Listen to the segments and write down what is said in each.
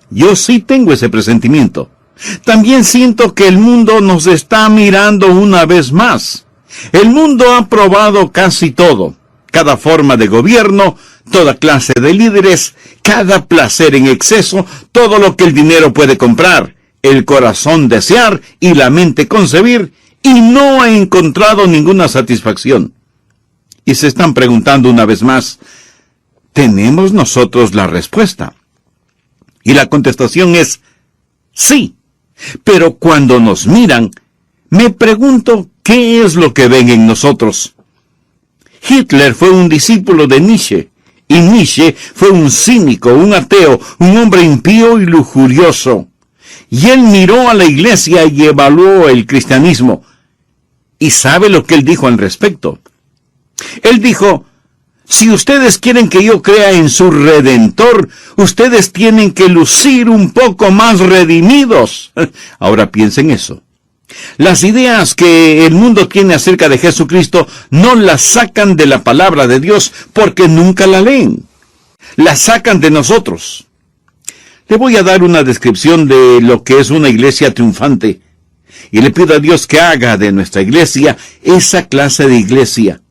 Yo sí tengo ese presentimiento. También siento que el mundo nos está mirando una vez más. El mundo ha probado casi todo, cada forma de gobierno, toda clase de líderes, cada placer en exceso, todo lo que el dinero puede comprar, el corazón desear y la mente concebir, y no ha encontrado ninguna satisfacción. Y se están preguntando una vez más, ¿tenemos nosotros la respuesta? Y la contestación es, sí. Pero cuando nos miran, me pregunto qué es lo que ven en nosotros. Hitler fue un discípulo de Nietzsche, y Nietzsche fue un cínico, un ateo, un hombre impío y lujurioso. Y él miró a la iglesia y evaluó el cristianismo. ¿Y sabe lo que él dijo al respecto? Él dijo, si ustedes quieren que yo crea en su Redentor, ustedes tienen que lucir un poco más redimidos. Ahora piensen eso. Las ideas que el mundo tiene acerca de Jesucristo no las sacan de la palabra de Dios porque nunca la leen. Las sacan de nosotros. Le voy a dar una descripción de lo que es una iglesia triunfante. Y le pido a Dios que haga de nuestra iglesia esa clase de iglesia.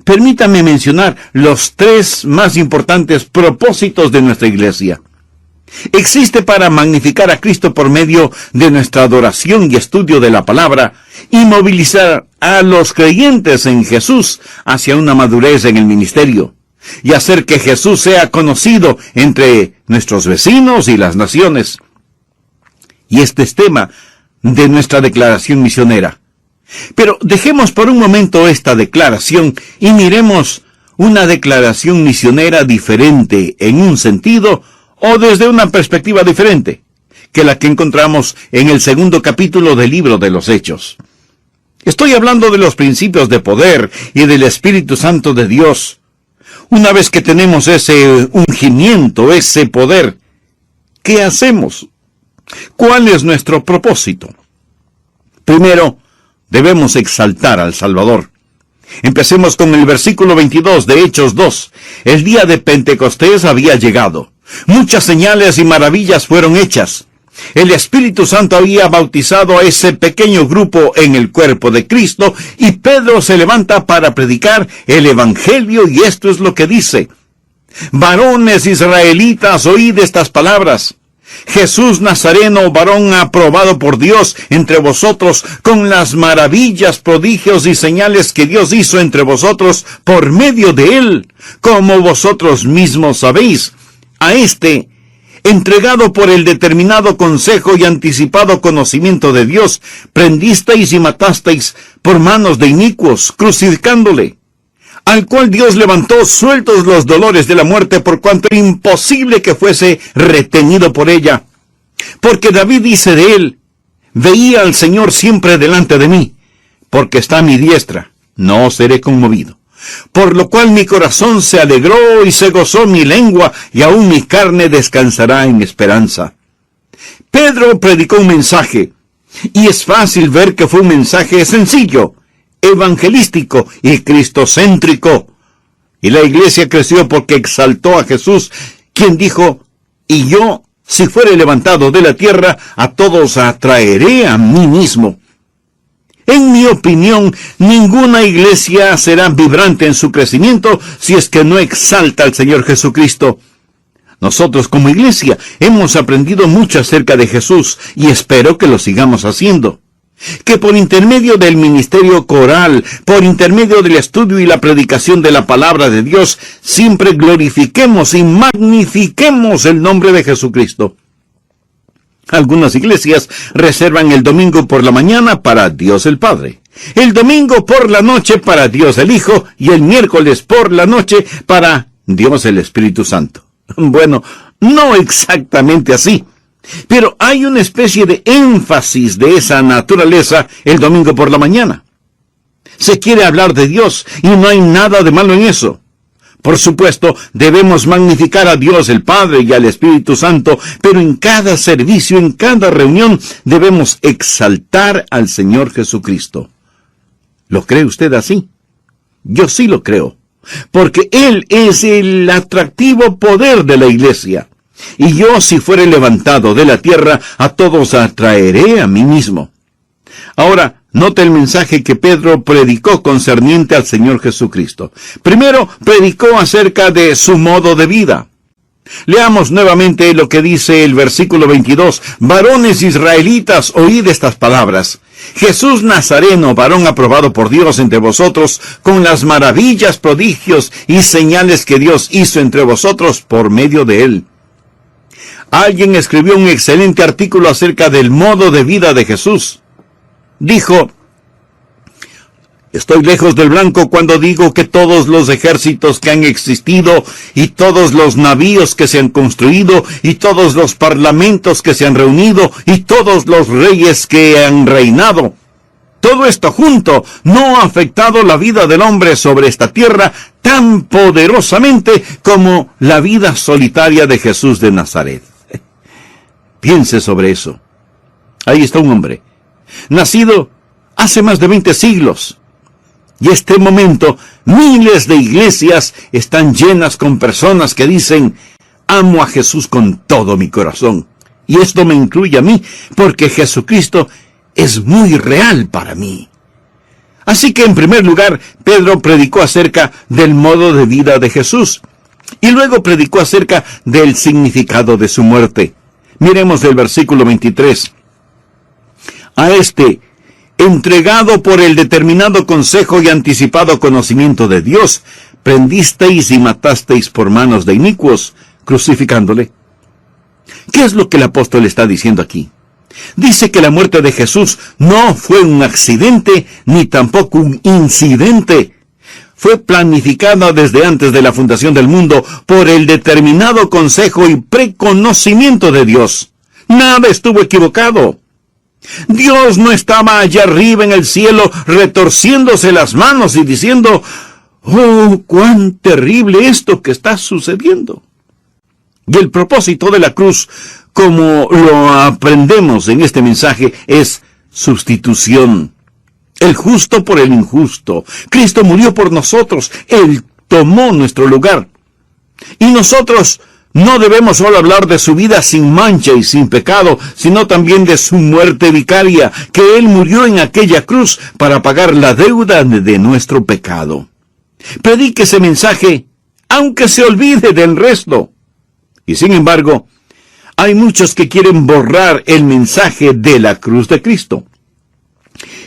Permítame mencionar los 3 más importantes propósitos de nuestra iglesia. Existe para magnificar a Cristo por medio de nuestra adoración y estudio de la palabra y movilizar a los creyentes en Jesús hacia una madurez en el ministerio y hacer que Jesús sea conocido entre nuestros vecinos y las naciones. Y este es tema de nuestra declaración misionera. Pero dejemos por un momento esta declaración y miremos una declaración misionera diferente en un sentido o desde una perspectiva diferente que la que encontramos en el 2º capítulo del libro de los Hechos. Estoy hablando de los principios de poder y del Espíritu Santo de Dios. Una vez que tenemos ese ungimiento, ese poder, ¿qué hacemos? ¿Cuál es nuestro propósito? Primero, debemos exaltar al Salvador. Empecemos con el versículo 22 de Hechos 2. El día de Pentecostés había llegado. Muchas señales y maravillas fueron hechas. El Espíritu Santo había bautizado a ese pequeño grupo en el cuerpo de Cristo y Pedro se levanta para predicar el Evangelio y esto es lo que dice. Varones israelitas, oíd estas palabras. Jesús Nazareno, varón aprobado por Dios entre vosotros, con las maravillas, prodigios y señales que Dios hizo entre vosotros por medio de él, como vosotros mismos sabéis. A este, entregado por el determinado consejo y anticipado conocimiento de Dios, prendisteis y matasteis por manos de inicuos, crucificándole, al cual Dios levantó sueltos los dolores de la muerte, por cuanto era imposible que fuese retenido por ella. Porque David dice de él, veía al Señor siempre delante de mí, porque está a mi diestra, no seré conmovido. Por lo cual mi corazón se alegró y se gozó mi lengua, y aún mi carne descansará en esperanza. Pedro predicó un mensaje, y es fácil ver que fue un mensaje sencillo, evangelístico y cristocéntrico. Y la iglesia creció porque exaltó a Jesús, quien dijo, y yo, si fuere levantado de la tierra, a todos atraeré a mí mismo. En mi opinión, ninguna iglesia será vibrante en su crecimiento si es que no exalta al Señor Jesucristo. Nosotros como iglesia hemos aprendido mucho acerca de Jesús y espero que lo sigamos haciendo. Que por intermedio del ministerio coral, por intermedio del estudio y la predicación de la palabra de Dios, siempre glorifiquemos y magnifiquemos el nombre de Jesucristo. Algunas iglesias reservan el domingo por la mañana para Dios el Padre, el domingo por la noche para Dios el Hijo y el miércoles por la noche para Dios el Espíritu Santo. Bueno, no exactamente así, pero hay una especie de énfasis de esa naturaleza el domingo por la mañana. Se quiere hablar de Dios y no hay nada de malo en eso. Por supuesto, debemos magnificar a Dios el Padre y al Espíritu Santo, pero en cada servicio, en cada reunión, debemos exaltar al Señor Jesucristo. ¿Lo cree usted así? Yo sí lo creo, porque Él es el atractivo poder de la iglesia. Y yo, si fuere levantado de la tierra, a todos atraeré a mí mismo. Ahora, note el mensaje que Pedro predicó concerniente al Señor Jesucristo. Primero, predicó acerca de su modo de vida. Leamos nuevamente lo que dice el versículo 22. Varones israelitas, oíd estas palabras. Jesús Nazareno, varón aprobado por Dios entre vosotros, con las maravillas, prodigios y señales que Dios hizo entre vosotros por medio de él. Alguien escribió un excelente artículo acerca del modo de vida de Jesús. Dijo: estoy lejos del blanco cuando digo que todos los ejércitos que han existido, y todos los navíos que se han construido, y todos los parlamentos que se han reunido, y todos los reyes que han reinado, todo esto junto no ha afectado la vida del hombre sobre esta tierra tan poderosamente como la vida solitaria de Jesús de Nazaret. Piense sobre eso. Ahí está un hombre, nacido hace más de 20 siglos. Y este momento, miles de iglesias están llenas con personas que dicen: amo a Jesús con todo mi corazón. Y esto me incluye a mí, porque Jesucristo es muy real para mí. Así que en primer lugar, Pedro predicó acerca del modo de vida de Jesús. Y luego predicó acerca del significado de su muerte. Miremos el versículo 23. A este, entregado por el determinado consejo y anticipado conocimiento de Dios, prendisteis y matasteis por manos de inicuos, crucificándole. ¿Qué es lo que el apóstol está diciendo aquí? Dice que la muerte de Jesús no fue un accidente, ni tampoco un incidente. Fue planificada desde antes de la fundación del mundo por el determinado consejo y preconocimiento de Dios. Nada estuvo equivocado. Dios no estaba allá arriba en el cielo retorciéndose las manos y diciendo: ¡oh, cuán terrible esto que está sucediendo! Y el propósito de la cruz, como lo aprendemos en este mensaje, es sustitución. El justo por el injusto. Cristo murió por nosotros. Él tomó nuestro lugar. Y nosotros no debemos solo hablar de su vida sin mancha y sin pecado, sino también de su muerte vicaria, que Él murió en aquella cruz para pagar la deuda de nuestro pecado. Predique ese mensaje, aunque se olvide del resto. Y sin embargo, hay muchos que quieren borrar el mensaje de la cruz de Cristo.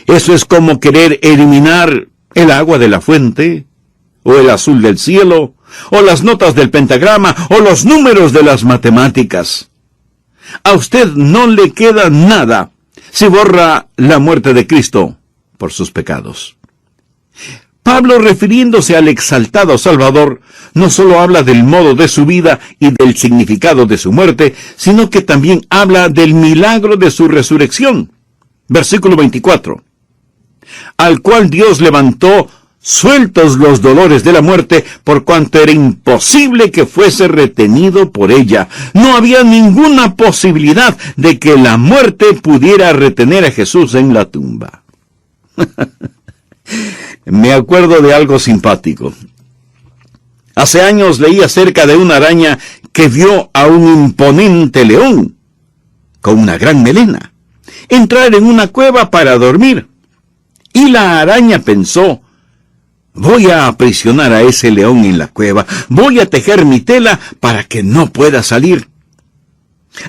Eso es como querer eliminar el agua de la fuente, o el azul del cielo, o las notas del pentagrama, o los números de las matemáticas. A usted no le queda nada si borra la muerte de Cristo por sus pecados. Pablo, refiriéndose al exaltado Salvador, no solo habla del modo de su vida y del significado de su muerte, sino que también habla del milagro de su resurrección. Versículo 24. Al cual Dios levantó sueltos los dolores de la muerte, por cuanto era imposible que fuese retenido por ella. No había ninguna posibilidad de que la muerte pudiera retener a Jesús en la tumba. Me acuerdo de algo simpático. Hace años leí acerca de una araña que vio a un imponente león, con una gran melena, entrar en una cueva para dormir. Y la araña pensó: voy a aprisionar a ese león en la cueva, voy a tejer mi tela para que no pueda salir.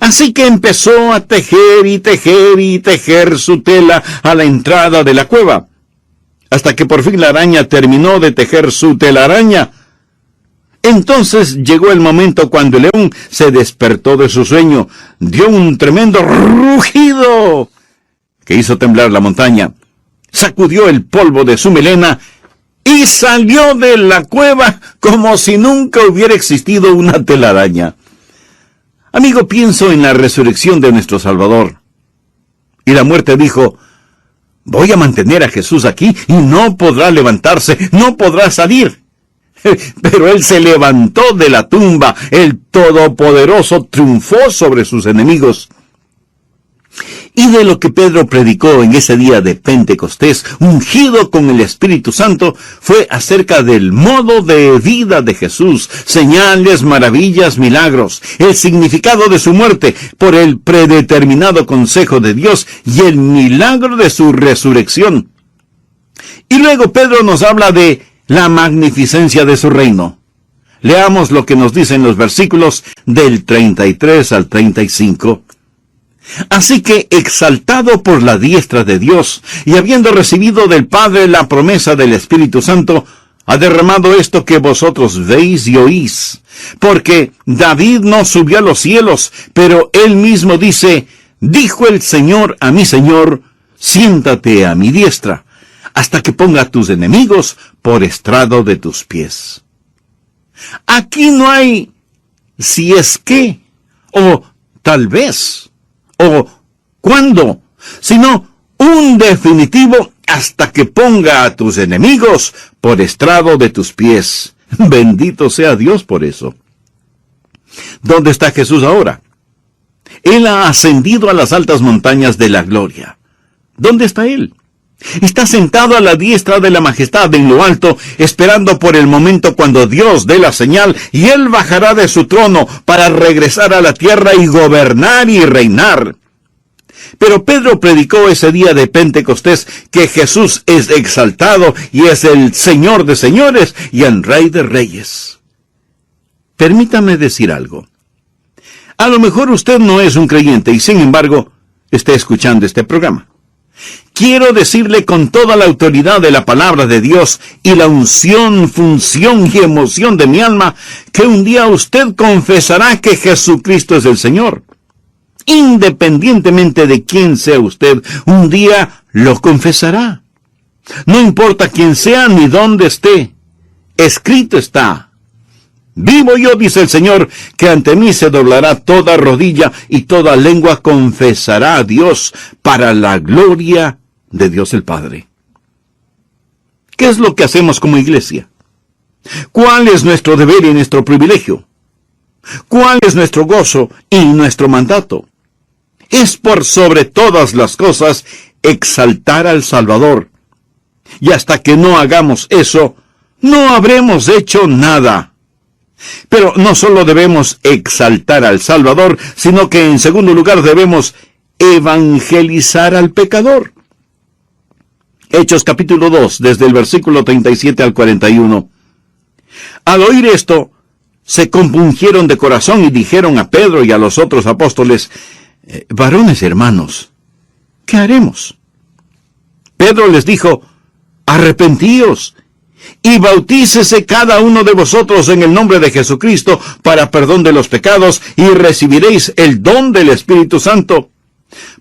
Así que empezó a tejer y tejer y tejer su tela a la entrada de la cueva, hasta que por fin la araña terminó de tejer su telaraña. Entonces llegó el momento cuando el león se despertó de su sueño, dio un tremendo rugido que hizo temblar la montaña, sacudió el polvo de su melena y salió de la cueva como si nunca hubiera existido una telaraña. Amigo, pienso en la resurrección de nuestro Salvador. Y la muerte dijo: voy a mantener a Jesús aquí y no podrá levantarse, no podrá salir. Pero Él se levantó de la tumba, el Todopoderoso triunfó sobre sus enemigos. Y de lo que Pedro predicó en ese día de Pentecostés, ungido con el Espíritu Santo, fue acerca del modo de vida de Jesús, señales, maravillas, milagros, el significado de su muerte por el predeterminado consejo de Dios y el milagro de su resurrección. Y luego Pedro nos habla de la magnificencia de su reino. Leamos lo que nos dicen los versículos del 33 al 35. Así que, exaltado por la diestra de Dios, y habiendo recibido del Padre la promesa del Espíritu Santo, ha derramado esto que vosotros veis y oís. Porque David no subió a los cielos, pero él mismo dice, dijo el Señor a mi Señor, siéntate a mi diestra, hasta que ponga a tus enemigos por estrado de tus pies. Aquí no hay si es que, o tal vez, o cuándo, sino un definitivo hasta que ponga a tus enemigos por estrado de tus pies. Bendito sea Dios por eso. ¿Dónde está Jesús ahora? Él ha ascendido a las altas montañas de la gloria. ¿Dónde está Él? Está sentado a la diestra de la majestad en lo alto, esperando por el momento cuando Dios dé la señal y Él bajará de su trono para regresar a la tierra y gobernar y reinar. Pero Pedro predicó ese día de Pentecostés que Jesús es exaltado y es el Señor de señores y el Rey de reyes. Permítame decir algo. A lo mejor usted no es un creyente y sin embargo está escuchando este programa. Quiero decirle con toda la autoridad de la palabra de Dios y la unción, función y emoción de mi alma, que un día usted confesará que Jesucristo es el Señor. Independientemente de quién sea usted, un día lo confesará. No importa quién sea ni dónde esté. Escrito está. Vivo yo, dice el Señor, que ante mí se doblará toda rodilla y toda lengua confesará a Dios para la gloria de Dios el Padre. ¿Qué es lo que hacemos como iglesia? ¿Cuál es nuestro deber y nuestro privilegio? ¿Cuál es nuestro gozo y nuestro mandato? Es por sobre todas las cosas exaltar al Salvador. Y hasta que no hagamos eso, no habremos hecho nada. Pero no solo debemos exaltar al Salvador, sino que en segundo lugar debemos evangelizar al pecador. Hechos capítulo 2, desde el versículo 37 al 41. Al oír esto, se compungieron de corazón y dijeron a Pedro y a los otros apóstoles, varones hermanos, ¿qué haremos? Pedro les dijo, arrepentíos y bautícese cada uno de vosotros en el nombre de Jesucristo para perdón de los pecados y recibiréis el don del Espíritu Santo.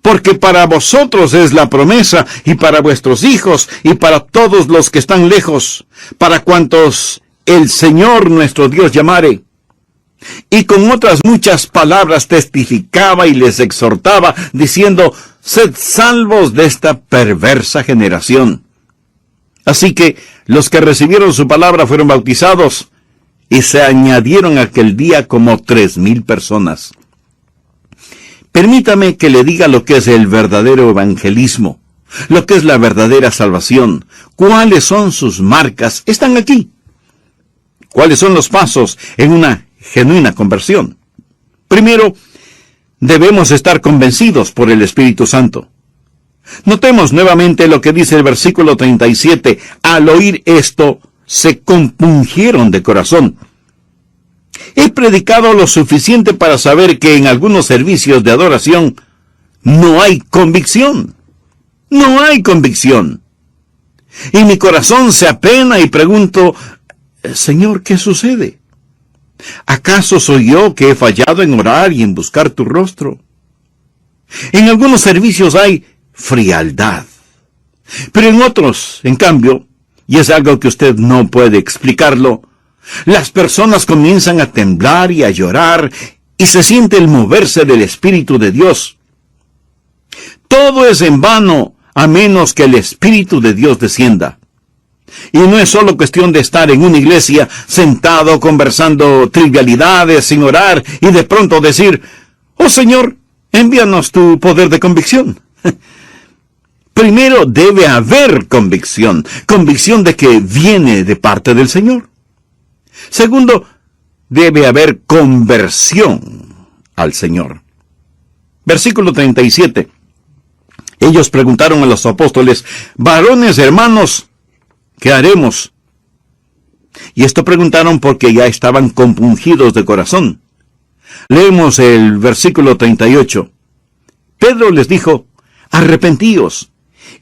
Porque para vosotros es la promesa y para vuestros hijos y para todos los que están lejos, para cuantos el Señor nuestro Dios llamare. Y con otras muchas palabras testificaba y les exhortaba, diciendo, sed salvos de esta perversa generación. Así que los que recibieron su palabra fueron bautizados, y se añadieron aquel día como 3,000 personas. Permítame que le diga lo que es el verdadero evangelismo, lo que es la verdadera salvación. ¿Cuáles son sus marcas? Están aquí. ¿Cuáles son los pasos en una genuina conversión? Primero, debemos estar convencidos por el Espíritu Santo. Notemos nuevamente lo que dice el versículo 37. Al oír esto, se compungieron de corazón. He predicado lo suficiente para saber que en algunos servicios de adoración no hay convicción. No hay convicción. Y mi corazón se apena y pregunto, Señor, ¿qué sucede? ¿Acaso soy yo que he fallado en orar y en buscar tu rostro? En algunos servicios hay frialdad. Pero en otros, en cambio, y es algo que usted no puede explicarlo, las personas comienzan a temblar y a llorar y se siente el moverse del Espíritu de Dios. Todo es en vano a menos que el Espíritu de Dios descienda. Y no es solo cuestión de estar en una iglesia sentado conversando trivialidades sin orar y de pronto decir, oh Señor, envíanos tu poder de convicción. Primero debe haber convicción, convicción de que viene de parte del Señor. Segundo, debe haber conversión al Señor. Versículo 37. Ellos preguntaron a los apóstoles: varones, hermanos, ¿qué haremos? Y esto preguntaron porque ya estaban compungidos de corazón. Leemos el versículo 38. Pedro les dijo: arrepentíos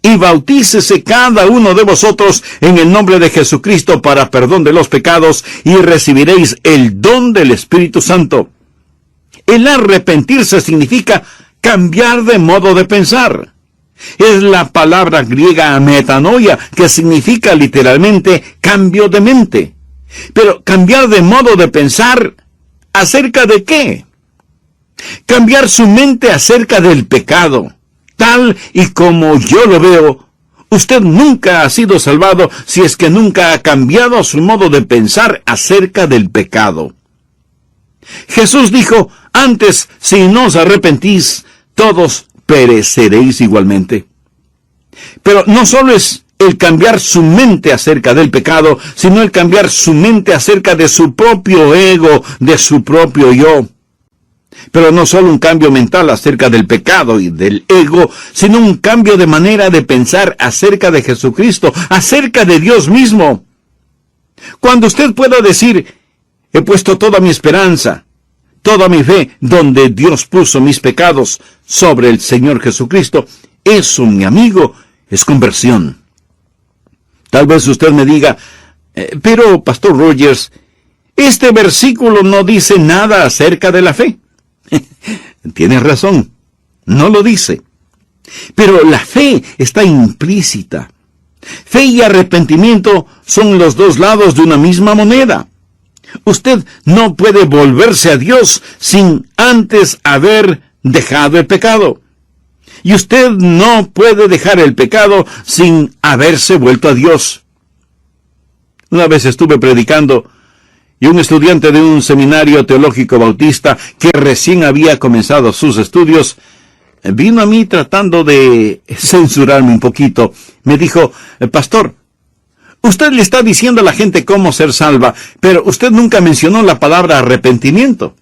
y bautícese cada uno de vosotros en el nombre de Jesucristo para perdón de los pecados, y recibiréis el don del Espíritu Santo. El arrepentirse significa cambiar de modo de pensar. Es la palabra griega metanoia, que significa literalmente cambio de mente. Pero cambiar de modo de pensar, ¿acerca de qué? Cambiar su mente acerca del pecado. Tal y como yo lo veo, usted nunca ha sido salvado si es que nunca ha cambiado su modo de pensar acerca del pecado. Jesús dijo: antes, si no os arrepentís, todos pereceréis igualmente. Pero no solo es el cambiar su mente acerca del pecado, sino el cambiar su mente acerca de su propio ego, de su propio yo. Pero no solo un cambio mental acerca del pecado y del ego, sino un cambio de manera de pensar acerca de Jesucristo, acerca de Dios mismo. Cuando usted pueda decir: he puesto toda mi esperanza, toda mi fe, donde Dios puso mis pecados, sobre el Señor Jesucristo, eso, mi amigo, es conversión. Tal vez usted me diga: pero, Pastor Rogers, este versículo no dice nada acerca de la fe. Tiene razón, no lo dice. Pero la fe está implícita. Fe y arrepentimiento son los dos lados de una misma moneda. Usted no puede volverse a Dios sin antes haber dejado el pecado. Y usted no puede dejar el pecado sin haberse vuelto a Dios. Una vez estuve predicando, y un estudiante de un seminario teológico bautista que recién había comenzado sus estudios vino a mí tratando de censurarme un poquito. Me dijo: pastor, usted le está diciendo a la gente cómo ser salva, pero usted nunca mencionó la palabra arrepentimiento.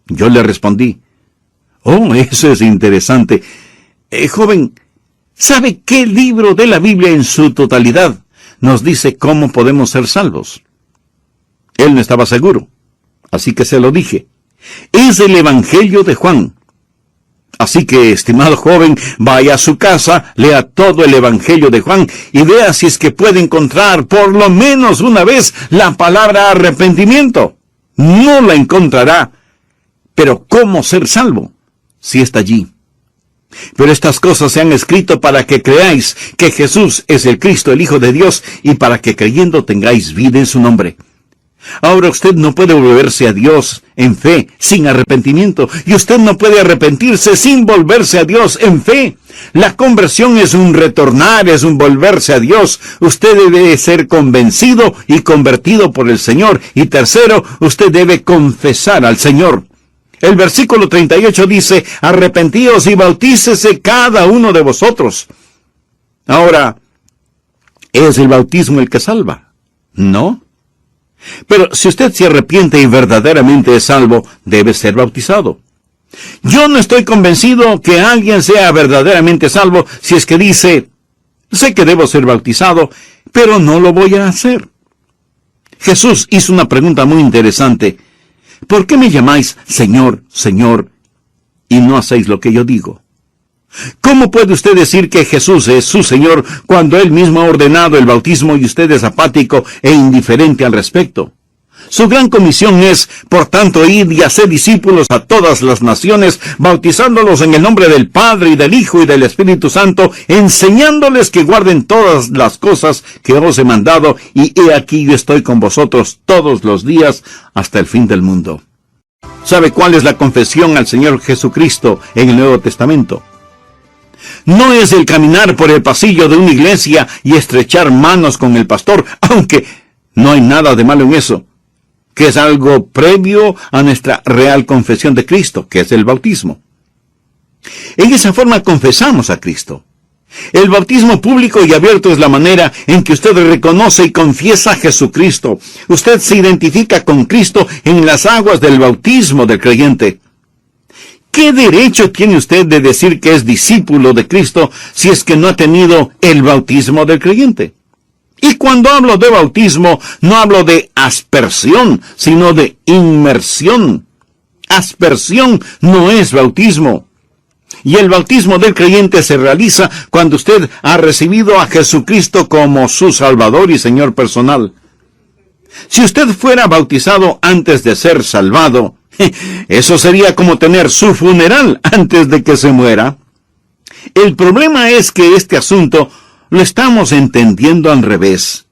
Yo le respondí: oh, eso es interesante. Joven, ¿sabe qué libro de la Biblia en su totalidad nos dice cómo podemos ser salvos? Él no estaba seguro, así que se lo dije: es el Evangelio de Juan. Así que, estimado joven, vaya a su casa, lea todo el Evangelio de Juan y vea si es que puede encontrar por lo menos una vez la palabra arrepentimiento. No la encontrará. Pero ¿cómo ser salvo? Si está allí. Pero estas cosas se han escrito para que creáis que Jesús es el Cristo, el Hijo de Dios, y para que creyendo tengáis vida en su nombre. Ahora usted no puede volverse a Dios en fe sin arrepentimiento, y usted no puede arrepentirse sin volverse a Dios en fe. La conversión es un retornar, es un volverse a Dios. Usted debe ser convencido y convertido por el Señor. Y tercero, usted debe confesar al Señor. El versículo 38 dice: arrepentíos y bautícese cada uno de vosotros. Ahora, ¿es el bautismo el que salva? No. Pero si usted se arrepiente y verdaderamente es salvo, debe ser bautizado. Yo no estoy convencido que alguien sea verdaderamente salvo si es que dice: sé que debo ser bautizado, pero no lo voy a hacer. Jesús hizo una pregunta muy interesante: ¿por qué me llamáis Señor, Señor, y no hacéis lo que yo digo? ¿Cómo puede usted decir que Jesús es su Señor cuando Él mismo ha ordenado el bautismo y usted es apático e indiferente al respecto? Su gran comisión es, por tanto, ir y hacer discípulos a todas las naciones, bautizándolos en el nombre del Padre y del Hijo y del Espíritu Santo, enseñándoles que guarden todas las cosas que os he mandado, y he aquí yo estoy con vosotros todos los días hasta el fin del mundo. ¿Sabe cuál es la confesión al Señor Jesucristo en el Nuevo Testamento? No es el caminar por el pasillo de una iglesia y estrechar manos con el pastor, aunque no hay nada de malo en eso, que es algo previo a nuestra real confesión de Cristo, que es el bautismo. En esa forma confesamos a Cristo. El bautismo público y abierto es la manera en que usted reconoce y confiesa a Jesucristo. Usted se identifica con Cristo en las aguas del bautismo del creyente. ¿Qué derecho tiene usted de decir que es discípulo de Cristo si es que no ha tenido el bautismo del creyente? Y cuando hablo de bautismo, no hablo de aspersión, sino de inmersión. Aspersión no es bautismo. Y el bautismo del creyente se realiza cuando usted ha recibido a Jesucristo como su Salvador y Señor personal. Si usted fuera bautizado antes de ser salvado, eso sería como tener su funeral antes de que se muera. El problema es que este asunto lo estamos entendiendo al revés.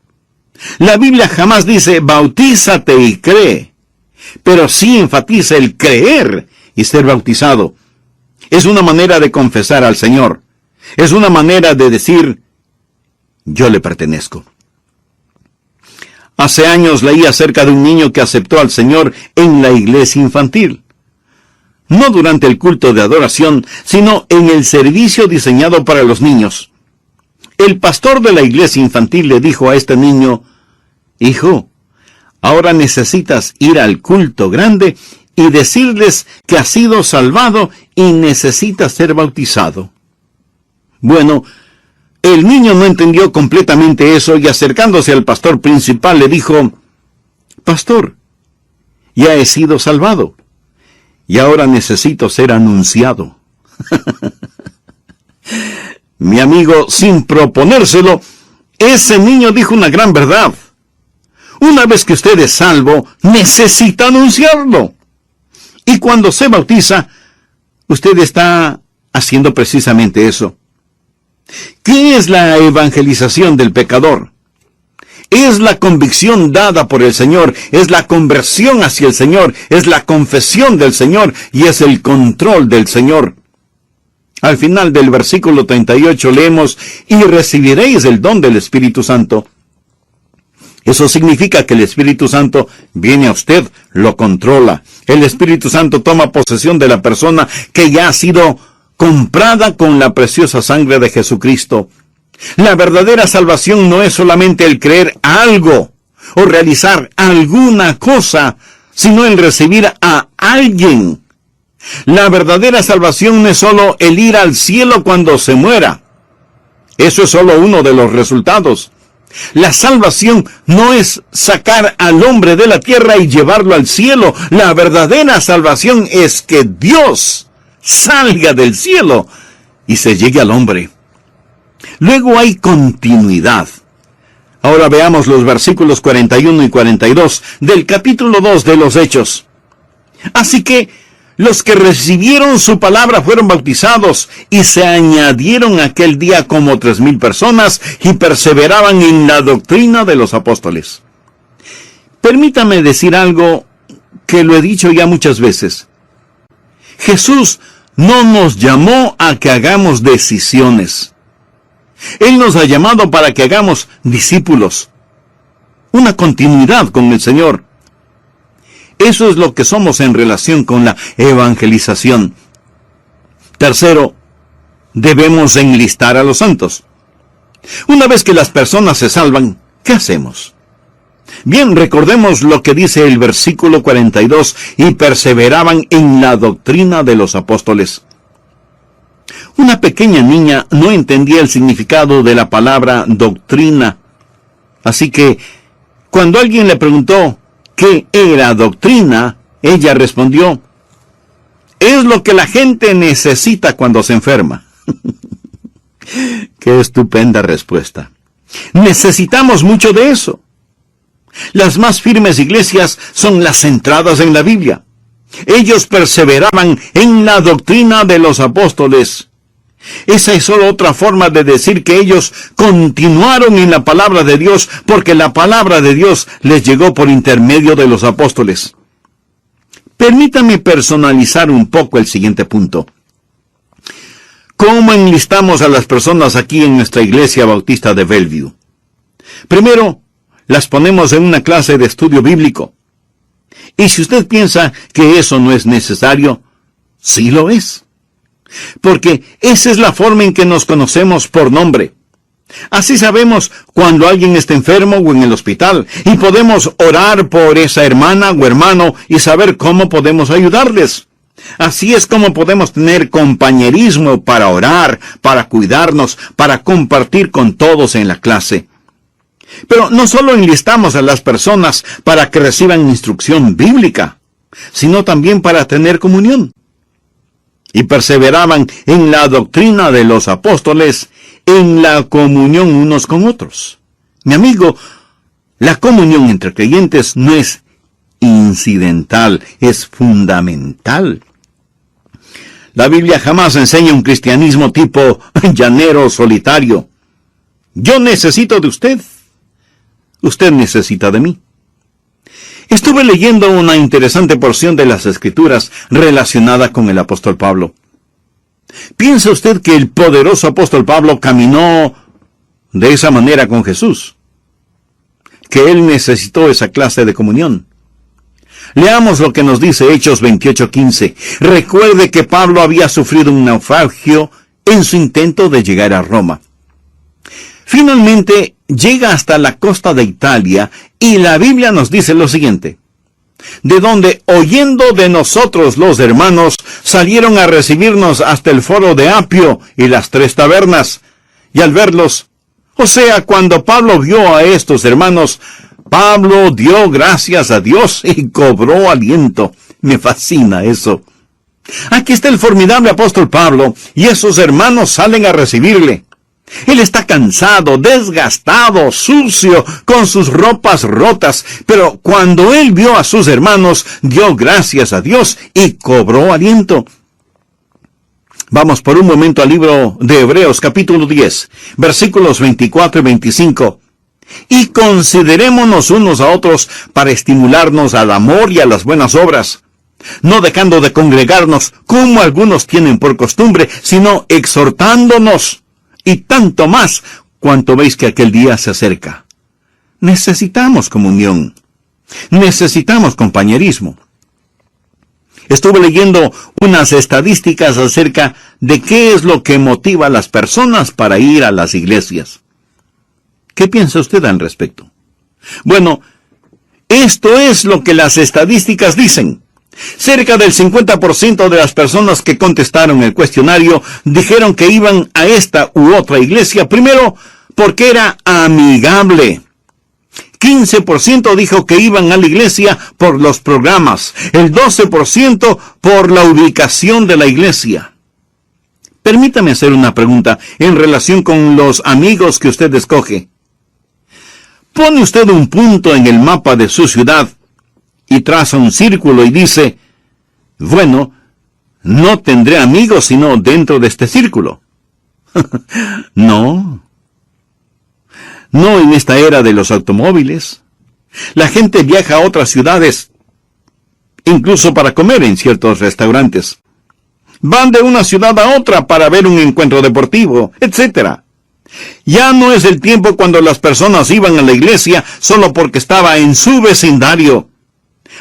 La Biblia jamás dice bautízate y cree, pero sí enfatiza el creer y ser bautizado. Es una manera de confesar al Señor. Es una manera de decir, yo le pertenezco. Hace años leí acerca de un niño que aceptó al Señor en la iglesia infantil. No durante el culto de adoración, sino en el servicio diseñado para los niños. El pastor de la iglesia infantil le dijo a este niño, hijo, ahora necesitas ir al culto grande y decirles que has sido salvado y necesitas ser bautizado. Bueno, el niño no entendió completamente eso y acercándose al pastor principal le dijo, pastor, ya he sido salvado y ahora necesito ser anunciado. Mi amigo, sin proponérselo, ese niño dijo una gran verdad. Una vez que usted es salvo, necesita anunciarlo. Y cuando se bautiza, usted está haciendo precisamente eso. ¿Qué es la evangelización del pecador? Es la convicción dada por el Señor, es la conversión hacia el Señor, es la confesión del Señor y es el control del Señor. Al final del versículo 38 leemos, y recibiréis el don del Espíritu Santo. Eso significa que el Espíritu Santo viene a usted, lo controla. El Espíritu Santo toma posesión de la persona que ya ha sido comprada con la preciosa sangre de Jesucristo. La verdadera salvación no es solamente el creer algo o realizar alguna cosa, sino el recibir a alguien. La verdadera salvación no es solo el ir al cielo cuando se muera. Eso es solo uno de los resultados. La salvación no es sacar al hombre de la tierra y llevarlo al cielo. La verdadera salvación es que Dios salga del cielo y se llegue al hombre. Luego hay continuidad. Ahora veamos los versículos 41 y 42 del capítulo 2 de los Hechos. Así que los que recibieron su palabra fueron bautizados y se añadieron aquel día como 3,000 personas y perseveraban en la doctrina de los apóstoles. Permítame decir algo que lo he dicho ya muchas veces. Jesús no nos llamó a que hagamos decisiones. Él nos ha llamado para que hagamos discípulos. Una continuidad con el Señor. Eso es lo que somos en relación con la evangelización. Tercero, debemos enlistar a los santos. Una vez que las personas se salvan, ¿qué hacemos? Bien, recordemos lo que dice el versículo 42, y perseveraban en la doctrina de los apóstoles. Una pequeña niña no entendía el significado de la palabra doctrina. Así que, cuando alguien le preguntó ¿qué era doctrina?, ella respondió, es lo que la gente necesita cuando se enferma. ¡Qué estupenda respuesta! Necesitamos mucho de eso. Las más firmes iglesias son las centradas en la Biblia. Ellos perseveraban en la doctrina de los apóstoles. Esa es solo otra forma de decir que ellos continuaron en la palabra de Dios, porque la palabra de Dios les llegó por intermedio de los apóstoles. Permítame personalizar un poco el siguiente punto. ¿Cómo enlistamos a las personas aquí en nuestra iglesia bautista de Bellevue? Primero, las ponemos en una clase de estudio bíblico. Y si usted piensa que eso no es necesario, sí lo es. porque esa es la forma en que nos conocemos por nombre. Así sabemos cuando alguien está enfermo o en el hospital, y podemos orar por esa hermana o hermano y saber cómo podemos ayudarles. Así es como podemos tener compañerismo para orar, para cuidarnos, para compartir con todos en la clase. Pero no solo enlistamos a las personas para que reciban instrucción bíblica, sino también para tener comunión. Y perseveraban en la doctrina de los apóstoles, en la comunión unos con otros. Mi amigo, la comunión entre creyentes no es incidental, es fundamental. La Biblia jamás enseña un cristianismo tipo llanero solitario. Yo necesito de usted. Usted necesita de mí. Estuve leyendo una interesante porción de las Escrituras relacionada con el apóstol Pablo. ¿Piensa usted que el poderoso apóstol Pablo caminó de esa manera con Jesús? Que él necesitó esa clase de comunión. Leamos lo que nos dice Hechos 28:15. Recuerde que Pablo había sufrido un naufragio en su intento de llegar a Roma. Finalmente llega hasta la costa de Italia y la Biblia nos dice lo siguiente: de donde, oyendo de nosotros los hermanos, salieron a recibirnos hasta el foro de Apio y las 3 tabernas. Y al verlos, o sea, cuando Pablo vio a estos hermanos, Pablo dio gracias a Dios y cobró aliento. Me fascina eso. Aquí está el formidable apóstol Pablo, y esos hermanos salen a recibirle. Él está cansado, desgastado, sucio, con sus ropas rotas, pero cuando él vio a sus hermanos, dio gracias a Dios y cobró aliento. Vamos por un momento al libro de Hebreos capítulo 10, versículos 24 y 25. Y considerémonos unos a otros para estimularnos al amor y a las buenas obras, no dejando de congregarnos como algunos tienen por costumbre, sino exhortándonos, y tanto más cuanto veis que aquel día se acerca. Necesitamos comunión. Necesitamos compañerismo. Estuve leyendo unas estadísticas acerca de qué es lo que motiva a las personas para ir a las iglesias. ¿Qué piensa usted al respecto? Bueno, esto es lo que las estadísticas dicen. Cerca del 50% de las personas que contestaron el cuestionario dijeron que iban a esta u otra iglesia, primero, porque era amigable. 15% dijo que iban a la iglesia por los programas. El 12% por la ubicación de la iglesia. Permítame hacer una pregunta en relación con los amigos que usted escoge. Pone usted un punto en el mapa de su ciudad y traza un círculo y dice, bueno, no tendré amigos sino dentro de este círculo. No en esta era de los automóviles. La gente viaja a otras ciudades, incluso para comer en ciertos restaurantes. Van de una ciudad a otra para ver un encuentro deportivo, etc. Ya no es el tiempo cuando las personas iban a la iglesia solo porque estaba en su vecindario.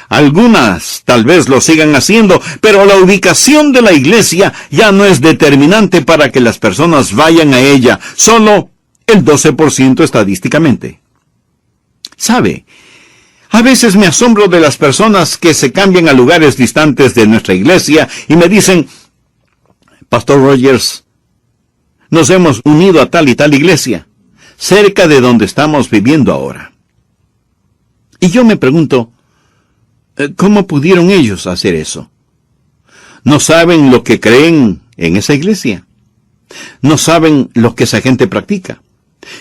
Algunas tal vez lo sigan haciendo, pero la ubicación de la iglesia ya no es determinante para que las personas vayan a ella, solo el 12% estadísticamente. ¿Sabe? A veces me asombro de las personas que se cambian a lugares distantes de nuestra iglesia y me dicen, Pastor Rogers, nos hemos unido a tal y tal iglesia, cerca de donde estamos viviendo ahora. Y yo me pregunto, ¿cómo pudieron ellos hacer eso? ¿No saben lo que creen en esa iglesia? ¿No saben lo que esa gente practica?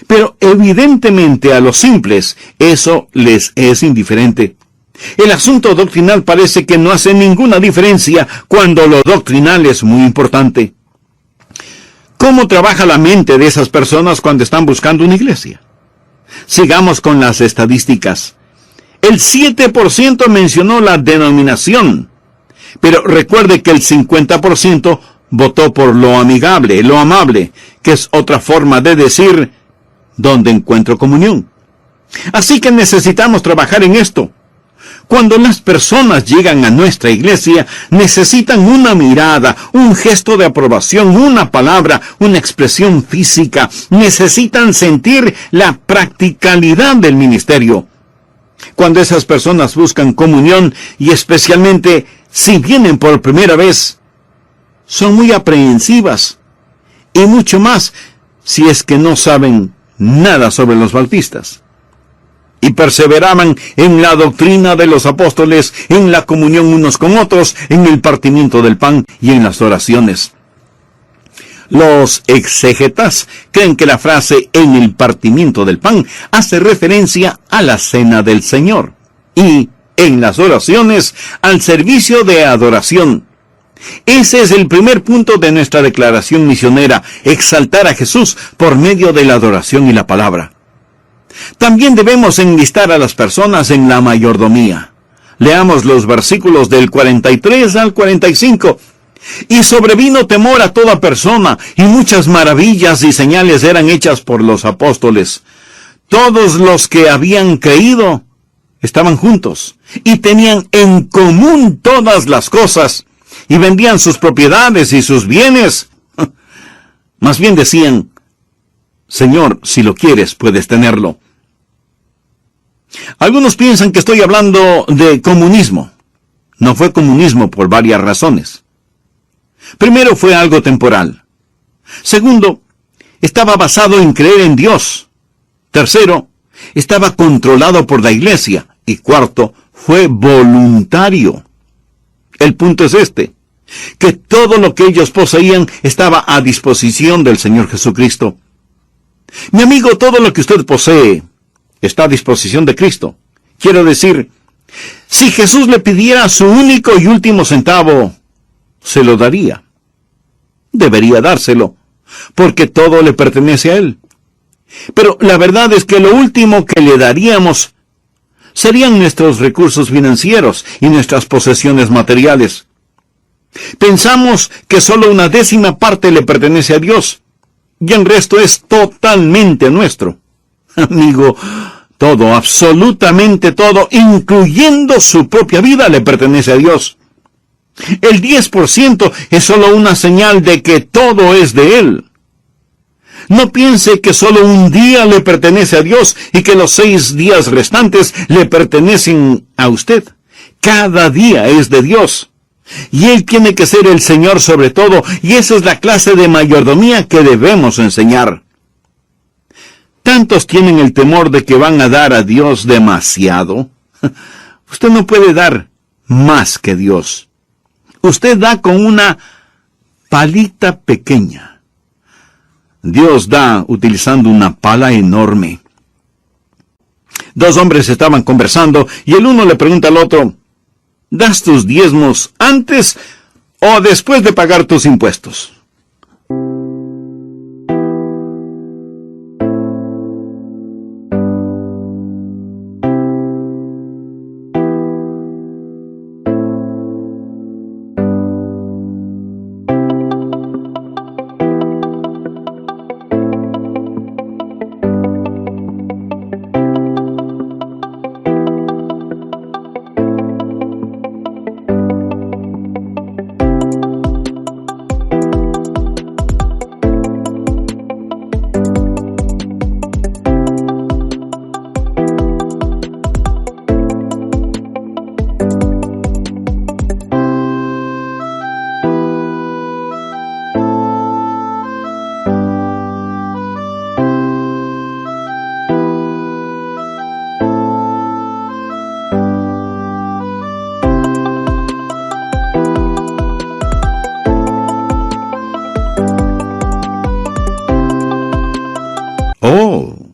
Pero evidentemente a los simples eso les es indiferente. El asunto doctrinal parece que no hace ninguna diferencia cuando lo doctrinal es muy importante. ¿Cómo trabaja la mente de esas personas cuando están buscando una iglesia? Sigamos con las estadísticas. El 7% mencionó la denominación, pero recuerde que el 50% votó por lo amigable, lo amable, que es otra forma de decir donde encuentro comunión. Así que necesitamos trabajar en esto. Cuando las personas llegan a nuestra iglesia, necesitan una mirada, un gesto de aprobación, una palabra, una expresión física. Necesitan sentir la practicalidad del ministerio. Cuando esas personas buscan comunión, y especialmente si vienen por primera vez, son muy aprehensivas. Y mucho más si es que no saben nada sobre los bautistas. Y perseveraban en la doctrina de los apóstoles, en la comunión unos con otros, en el partimiento del pan y en las oraciones. Los exégetas creen que la frase en el partimiento del pan hace referencia a la cena del Señor, y en las oraciones al servicio de adoración. Ese es el primer punto de nuestra declaración misionera: exaltar a Jesús por medio de la adoración y la palabra. También debemos enlistar a las personas en la mayordomía. Leamos los versículos del 43 al 45. Y sobrevino temor a toda persona, y muchas maravillas y señales eran hechas por los apóstoles. Todos los que habían creído estaban juntos, y tenían en común todas las cosas, y vendían sus propiedades y sus bienes. Más bien decían: Señor, si lo quieres, puedes tenerlo. Algunos piensan que estoy hablando de comunismo. No fue comunismo por varias razones. Primero, fue algo temporal. Segundo, estaba basado en creer en Dios. Tercero, estaba controlado por la iglesia. Y cuarto, fue voluntario. El punto es este: que todo lo que ellos poseían estaba a disposición del Señor Jesucristo. Mi amigo, todo lo que usted posee está a disposición de Cristo. Quiero decir, si Jesús le pidiera su único y último centavo, se lo daría. Debería dárselo, porque todo le pertenece a Él. Pero la verdad es que lo último que le daríamos serían nuestros recursos financieros y nuestras posesiones materiales. Pensamos que solo una 10ª parte le pertenece a Dios, y el resto es totalmente nuestro. Amigo, todo, absolutamente todo, incluyendo su propia vida, le pertenece a Dios. El 10% es solo una señal de que todo es de Él. No piense que solo un día le pertenece a Dios y que los 6 días restantes le pertenecen a usted. Cada día es de Dios. Y Él tiene que ser el Señor sobre todo, y esa es la clase de mayordomía que debemos enseñar. Tantos tienen el temor de que van a dar a Dios demasiado. Usted no puede dar más que Dios. Usted da con una palita pequeña. Dios da utilizando una pala enorme. 2 hombres estaban conversando y el uno le pregunta al otro: ¿das tus diezmos antes o después de pagar tus impuestos?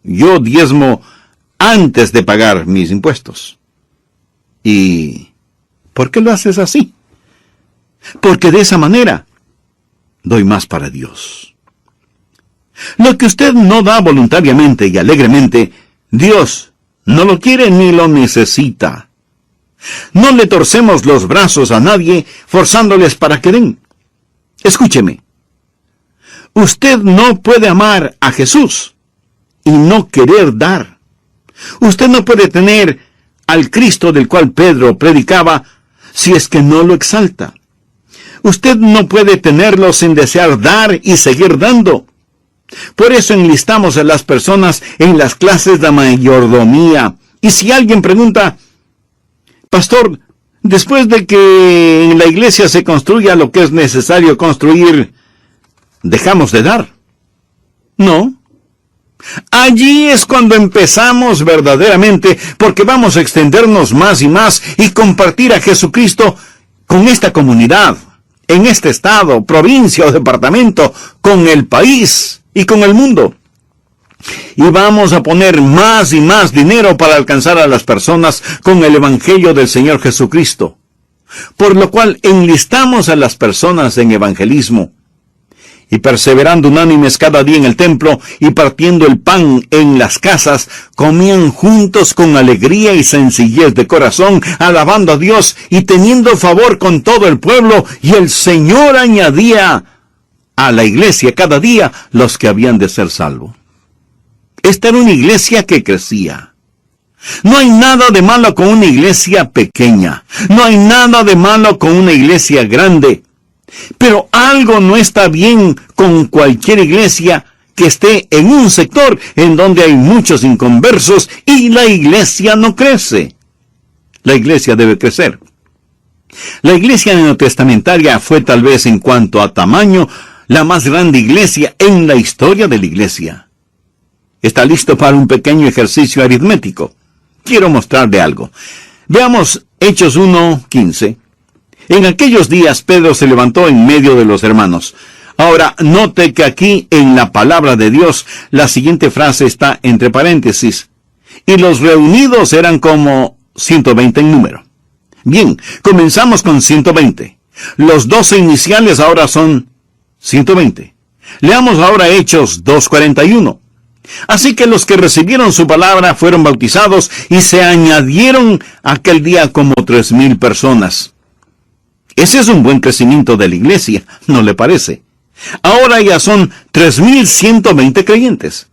Yo diezmo antes de pagar mis impuestos. ¿Y por qué lo haces así? Porque de esa manera doy más para Dios. Lo que usted no da voluntariamente y alegremente, Dios no lo quiere ni lo necesita. No le torcemos los brazos a nadie forzándoles para que den. Escúcheme. Usted no puede amar a Jesús y no querer dar. Usted no puede tener al Cristo del cual Pedro predicaba si es que no lo exalta. Usted no puede tenerlo sin desear dar y seguir dando. Por eso enlistamos a las personas en las clases de mayordomía. Y si alguien pregunta, pastor, después de que en la iglesia se construya lo que es necesario construir, ¿dejamos de dar? No. Allí es cuando empezamos verdaderamente, porque vamos a extendernos más y más y compartir a Jesucristo con esta comunidad, en este estado, provincia o departamento, con el país y con el mundo. Y vamos a poner más y más dinero para alcanzar a las personas con el Evangelio del Señor Jesucristo. Por lo cual enlistamos a las personas en evangelismo. Y perseverando unánimes cada día en el templo y partiendo el pan en las casas, comían juntos con alegría y sencillez de corazón, alabando a Dios y teniendo favor con todo el pueblo, y el Señor añadía a la iglesia cada día los que habían de ser salvos. Esta era una iglesia que crecía. No hay nada de malo con una iglesia pequeña. No hay nada de malo con una iglesia grande. Pero algo no está bien con cualquier iglesia que esté en un sector en donde hay muchos inconversos y la iglesia no crece. La iglesia debe crecer. La iglesia neotestamentaria fue tal vez en cuanto a tamaño la más grande iglesia en la historia de la iglesia. ¿Está listo para un pequeño ejercicio aritmético? Quiero mostrarle algo. Veamos Hechos 1:15. En aquellos días Pedro se levantó en medio de los hermanos. Ahora, note que aquí en la palabra de Dios, la siguiente frase está entre paréntesis. Y los reunidos eran como 120 en número. Bien, comenzamos con 120. Los 12 iniciales ahora son 120. Leamos ahora Hechos 2:41. Así que los que recibieron su palabra fueron bautizados y se añadieron aquel día como 3,000 personas. Ese es un buen crecimiento de la iglesia, ¿no le parece? Ahora ya son 3,120 creyentes.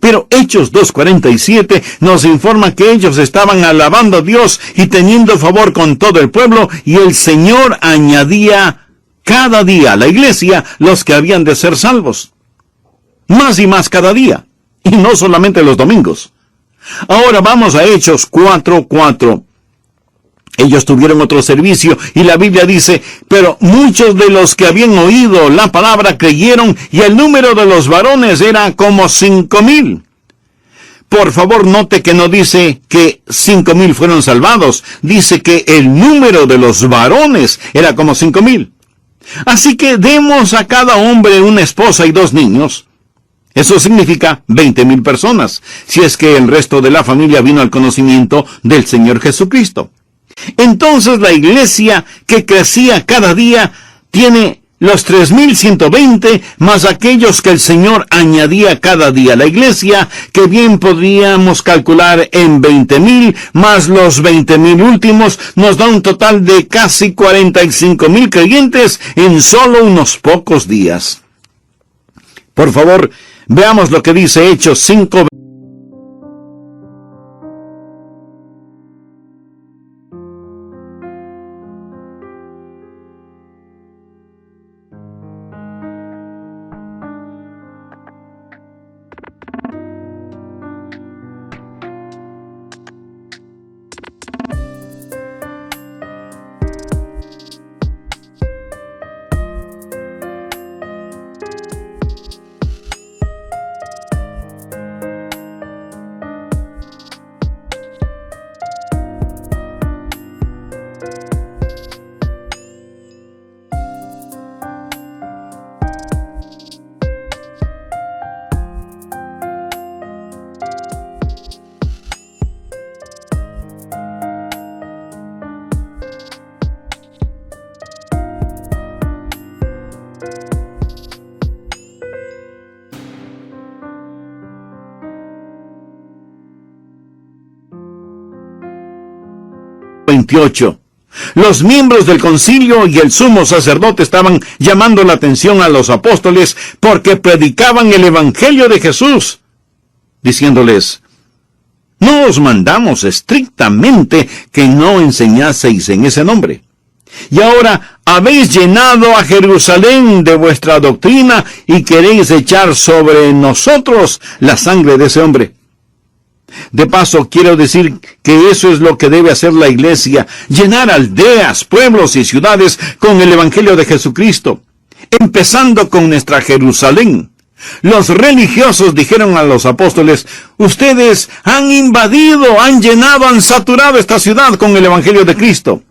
Pero Hechos 2:47 nos informa que ellos estaban alabando a Dios y teniendo favor con todo el pueblo, y el Señor añadía cada día a la iglesia los que habían de ser salvos. Más y más cada día, y no solamente los domingos. Ahora vamos a Hechos 4:4. Ellos tuvieron otro servicio y la Biblia dice, pero muchos de los que habían oído la palabra creyeron, y el número de los varones era como 5,000. Por favor, note que no dice que 5,000 fueron salvados, dice que el número de los varones era como 5,000. Así que demos a cada hombre una esposa y 2 niños. Eso significa 20,000 personas, si es que el resto de la familia vino al conocimiento del Señor Jesucristo. Entonces la iglesia que crecía cada día tiene los 3,120 más aquellos que el Señor añadía cada día. La iglesia que bien podríamos calcular en 20,000 más los 20,000 últimos nos da un total de casi 45,000 creyentes en solo unos pocos días. Por favor, veamos lo que dice Hechos 5. Los miembros del concilio y el sumo sacerdote estaban llamando la atención a los apóstoles porque predicaban el Evangelio de Jesús, diciéndoles, No os mandamos estrictamente que no enseñaseis en ese nombre. Y ahora habéis llenado a Jerusalén de vuestra doctrina y queréis echar sobre nosotros la sangre de ese hombre. De paso, quiero decir que eso es lo que debe hacer la iglesia, llenar aldeas, pueblos y ciudades con el Evangelio de Jesucristo, empezando con nuestra Jerusalén. Los religiosos dijeron a los apóstoles: ustedes han invadido, han llenado, han saturado esta ciudad con el Evangelio de Cristo.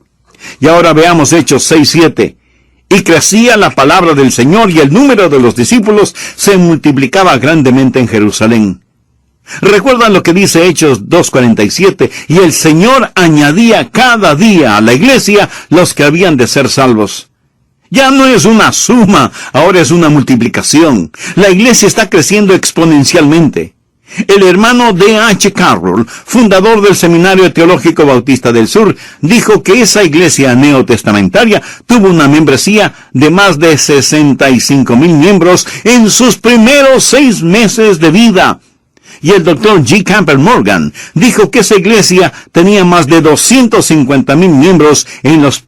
Y ahora veamos Hechos 6:7. Y crecía la palabra del Señor y el número de los discípulos se multiplicaba grandemente en Jerusalén. ¿Recuerdan lo que dice Hechos 2:47? Y el Señor añadía cada día a la iglesia los que habían de ser salvos. Ya no es una suma, ahora es una multiplicación. La iglesia está creciendo exponencialmente. El hermano D.H. Carroll, fundador del Seminario Teológico Bautista del Sur, dijo que esa iglesia neotestamentaria tuvo una membresía de más de 65,000 miembros en sus primeros 6 meses de vida. Y el Dr. G. Campbell Morgan dijo que esa iglesia tenía más de 250,000 miembros en los